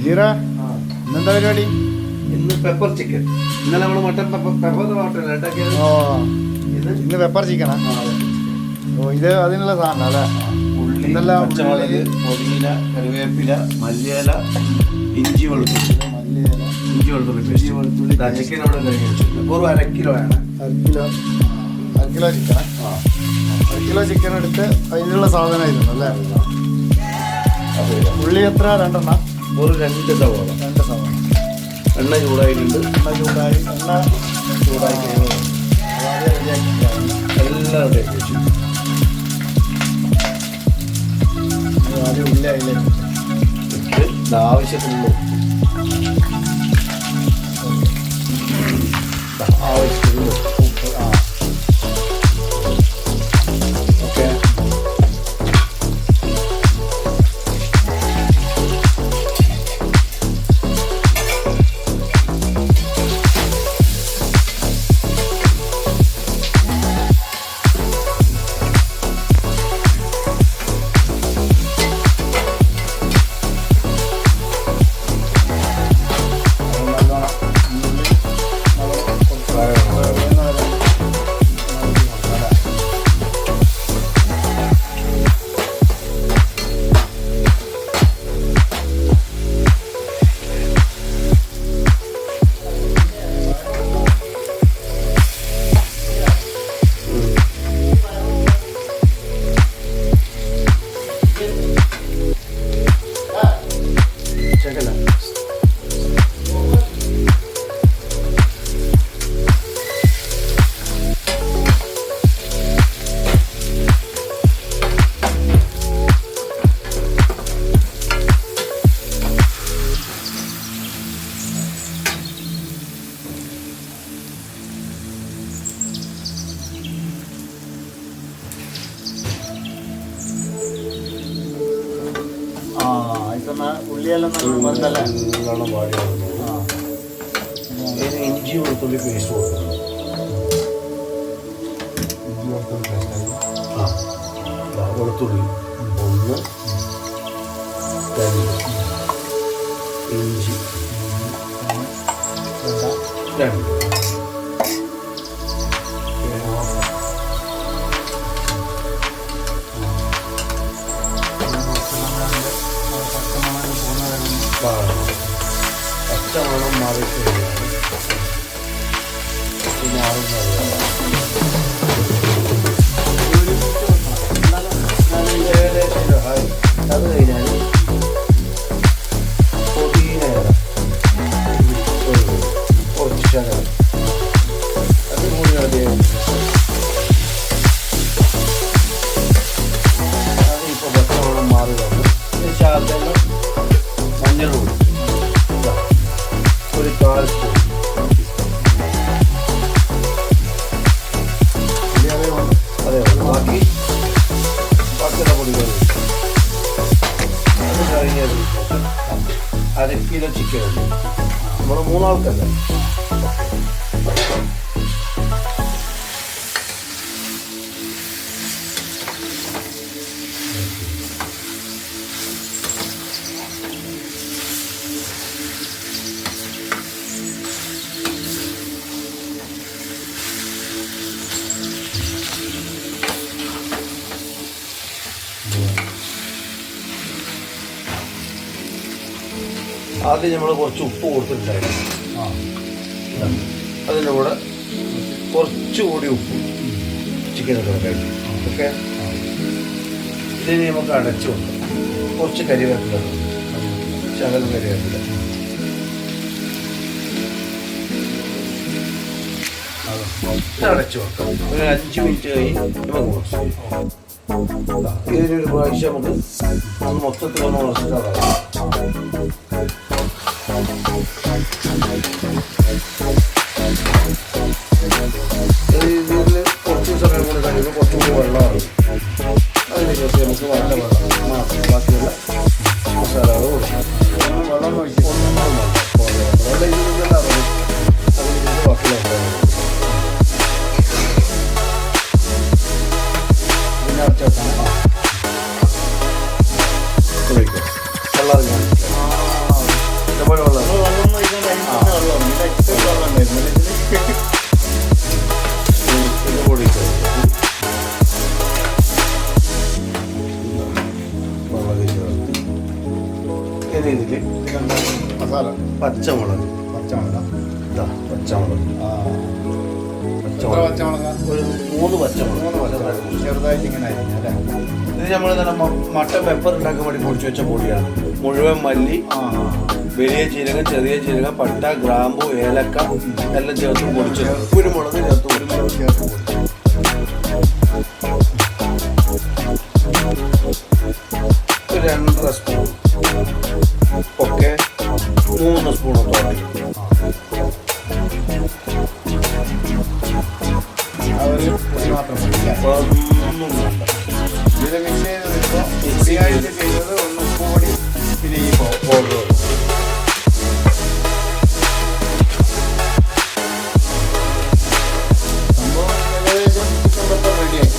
സജീറ ഇന്നെന്താ പരിപാടി? ഇന്ന് പെപ്പർ ചിക്കൻ. ഇന്നലെ നമ്മൾ മട്ടൻ പെപ്പർ ഓ ഇന്ന് പെപ്പർ ചിക്കനാ? ഓ ഇത് അതിനുള്ള സാധനം അല്ലേ? ഉള്ളി, പച്ചമുളക്, പുതിന, കറിവേപ്പില, മല്ലിയില, ഇഞ്ചി വെളുത്തുള്ളി പേസ്റ്റ്. ചിക്കൻ അവിടെ കഴിഞ്ഞ് വെച്ചിട്ടുണ്ട്. ഒരു 1/2 കിലോ ആണ്. 1/2 കിലോ ചിക്കനാ? 1/2 കിലോ ചിക്കൻ എടുത്ത് അതിനുള്ള സാധനമായിരുന്നു അല്ലേ? ഉള്ളി എത്ര? 2 ഒരു 2 സവാള. 2 സവാള. എണ്ണ ചൂടായിട്ടുണ്ട്. എണ്ണ ചൂടായി കഴിയുമ്പോൾ അതായത് റെഡിയാക്കി എല്ലാം റെഡിയാക്കി വെച്ചു. ആദ്യം ഉള്ളി അതിലേക്ക് ഇട്ട് ആവശ്യത്തിനുള്ള ഉപ്പ്. ഓക്കെ. ഉള്ളിയെല്ലാം വറുത്തല്ലേ? നല്ലോണം വാടി ഇഞ്ചി വെളുത്തുള്ളി പേസ്റ്റ് കൊടുക്കണം. ഇഞ്ചി വെളുത്തുള്ളി പേസ്റ്റ്. വെളുത്തുള്ളി 1, 2, ഇഞ്ചി 2. പച്ചമണം മാറിയിട്ട് അത് കഴിഞ്ഞാൽ പുതിന കുറച്ച് ശകലം അത് കൂടി അതിപ്പോൾ പച്ചമണം മാറി വന്നു. ശകലം മഞ്ഞൾ കൂടി ഒരു 1/4 സ്പൂൺ. അതെ ബാക്കിയുള്ള പൊടികൾ അത് കഴിഞ്ഞതിന് ശേഷം 1/2 കിലോ ചിക്കൻ ഉണ്ട്. നമ്മൾ 3 ആൾക്കല്ല. ആദ്യം നമ്മൾ കുറച്ച് ഉപ്പ് കൊടുത്തിട്ടുണ്ടായിരുന്നു. അതിൻ്റെ കൂടെ കുറച്ചുകൂടി ഉപ്പ് ചിക്കനൊക്കെ കഴിക്കും. ഓക്കെ. ഇതിന് നമുക്ക് അടച്ചു വെക്കാം. കുറച്ച് കരിവേപ്പില, ശകലം കരിവേപ്പില. ഇത് അടച്ചു വെക്കാം. ഒരു 5 മിനിറ്റ് കഴിഞ്ഞ് നമുക്ക് കുറച്ച് ഇതിനൊരു പ്രാവശ്യം നമുക്ക് മൊത്തത്തിൽ ഒന്ന് ഉറച്ചിട്ടാകാം. ഇതിൽ കുറച്ച് സമയം കൂടി കഴിയുമ്പോൾ കുറച്ചുകൂടി വെള്ളമാണ്. അതിലേക്ക് നമുക്ക് നല്ല വെള്ളം ബാക്കിയുള്ള മസാലകൾ കൊടുക്കും. വെള്ളം ഒഴിക്കും. വെള്ളം ഇതിൽ അതിന് ബാക്കിയുള്ള പിന്നെ അടച്ചാൽ വെള്ളം പിന്നെ ഇതിൽ മസാല പച്ചമുളക് ഇതാ പച്ചമുളക് ഒരു 3 പച്ചമുളക് ചെറുതായിട്ട് ഇങ്ങനെ ആയിരിക്കും അല്ലേ? ഇത് നമ്മൾ തന്നെ മട്ടൻ പെപ്പർ ഉണ്ടാക്കാൻ വേണ്ടി പൊടിച്ചു വെച്ച പൊടിയാണ്. മുഴുവൻ മല്ലി, വലിയ ജീരകം, ചെറിയ ജീരകം, പട്ട, ഗ്രാമ്പു, ഏലക്ക എല്ലാം ചേർത്ത് പൊടിച്ചത്. കുരുമുളക് ചേർത്ത് പൊടിച്ചത്. ഒരു 2.5 സ്പൂൺ ഒക്കെ 3 സ്പൂണത്തോളം ഒന്നും വേണ്ട. ഇത് മിക്സ് ചെയ്ത് വരുമ്പോൾ മിക്സിയായിട്ട് ചെയ്തത് ഒന്ന് ഉപ്പ് പൊടി പിന്നെ ഈ പൗഡർ. സംഭവം ഏകദേശം ചിക്കൻ പെപ്പർ റെഡിയായി.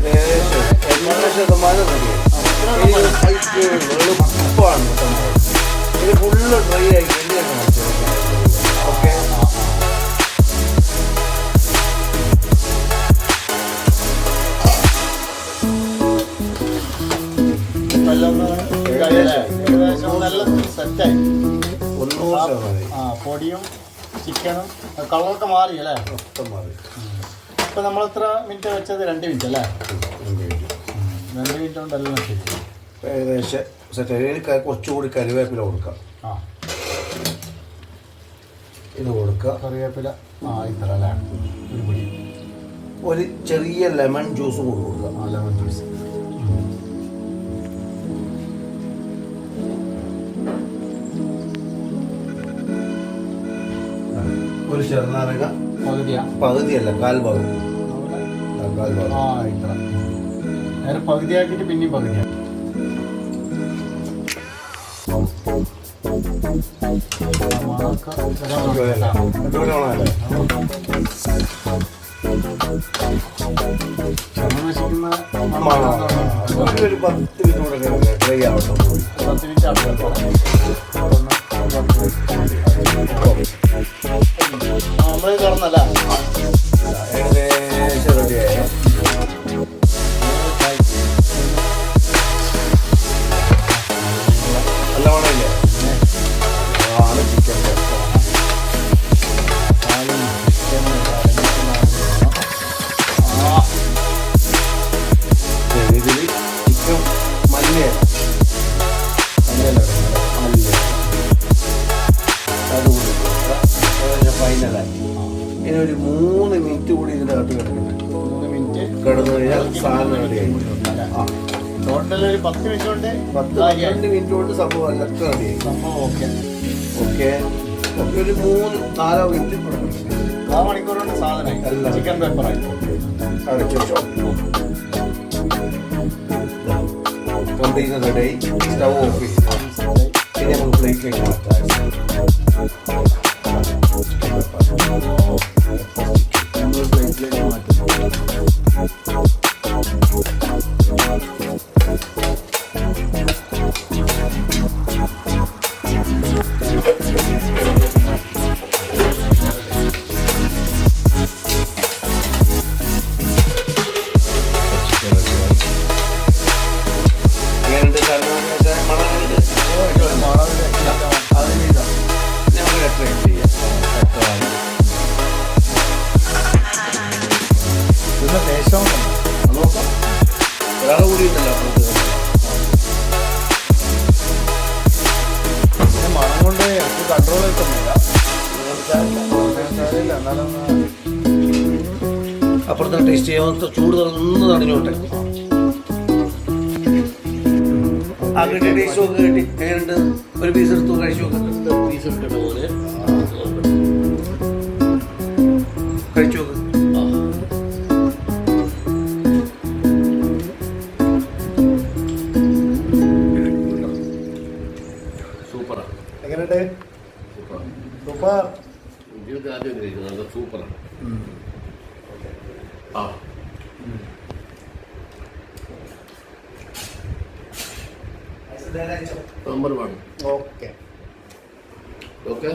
ഏകദേശം 80% റെഡിയായി. എളുപ്പമാണ് സംഭവം. ഇത് ഫുള്ള് ഡ്രൈ ആയി കഴിഞ്ഞാൽ ഓക്കെ. ഏകദേശം നല്ല സെറ്റായി. 100% പൊടിയും ചിക്കനും കളറൊക്കെ മാറി അല്ലേ? മൊത്തം മാറി. ഇപ്പം നമ്മൾ എത്ര മിനിറ്റ് വെച്ചത്? 2 മിനിറ്റ് അല്ലേ? 2 മിനിറ്റ് കൊണ്ടെല്ലാം ശരി. ഏകദേശം സെറ്റ്. കുറച്ചുകൂടി കറിവേപ്പില കൊടുക്കാം. ഇത് കൊടുക്കുക. കറിവേപ്പില ഇത്ര അല്ലേ? ഒരു പൊടി. ഒരു ചെറിയ ലെമൺ ജ്യൂസും കൂടി കൊടുക്കുക. Lemon juice. ഒരു ചെറുനാരക പകുതിയല്ല, 1/4 ഭാഗം. ഇത്ര നേരെ പകുതിയാക്കിയിട്ട് പിന്നെയും പകുതിയാക്കി. ഒരു 10 മിനിറ്റ് കൂടെ ഡ്രൈ ആവട്ടെ. 10 മിനിറ്റ് നമ്മൾ തുറന്നല്ല. ഏകദേശം റെഡിയായ നല്ല മണമില്ലേ? ആണ് ചിക്കൻ. ഇതിൽ ചിക്കൻ മല്ലിയല്ല, അതുകൂടി ഫൈനലായി. ഇനി ഒരു 3 മിനിറ്റ് കൂടി ഇതിൻ്റെ അകത്ത് കിടക്കട്ടെ. 3 മിനിറ്റ് കിടന്നു കഴിഞ്ഞാൽ സാധനം റെഡിയായി. ടോട്ടൽ ഒരു 10 മിനിറ്റ് കൊണ്ട് 2 മിനിറ്റ് കൊണ്ട് സംഭവം എല്ലാം റെഡിയായി. സംഭവം ഓക്കെ. ഒരു 3-4 മിനിറ്റ് കിടക്കട്ടെ. 4 മണിക്കൂർ കൊണ്ട് സാധനമായി എല്ലാം ചിക്കൻ പെപ്പറായി. അടച്ചു വെച്ചോ. കംപ്ലീറ്റ് റെഡിയായി. സ്റ്റവ് ഓഫ് ചെയ്യും. ഇനി നമുക്ക് പ്ലേറ്റിലേക്ക് മാറ്റാം. നമ്മൾ പ്ലേറ്റിലേക്ക് മാറ്റും. ഇതിന്റെ ടേസ്റ്റ് നോക്കാം. ഒരാൾ കൂടിയിട്ടല്ലോ മണം കൊണ്ട് എനിക്ക് കൺട്രോൾ കിട്ടുന്നില്ല. എന്നാലും അപ്പുറത്തെ ടേസ്റ്റ് ചെയ്യാൻ ചൂട് ഒന്ന് തടഞ്ഞോട്ടെ. ആ കിട്ടിയ ടേസ്റ്റ് ഒക്കെ കിട്ടി. എങ്ങനെയുണ്ട്? ഒരു പീസ് എടുത്തു കഴിച്ചു നോക്ക്. പീസ് ഇട്ടിട്ട് പോലെ കഴിച്ചു നോക്ക്. സൂപ്പറാണ്. എങ്ങനെയുണ്ട്? സൂപ്പർ. ജീവിതത്തിൽ ആദ്യം കഴിക്കുന്നത് സൂപ്പറാണ്. നമ്പർ 1. ഓക്കെ. ഓക്കെ.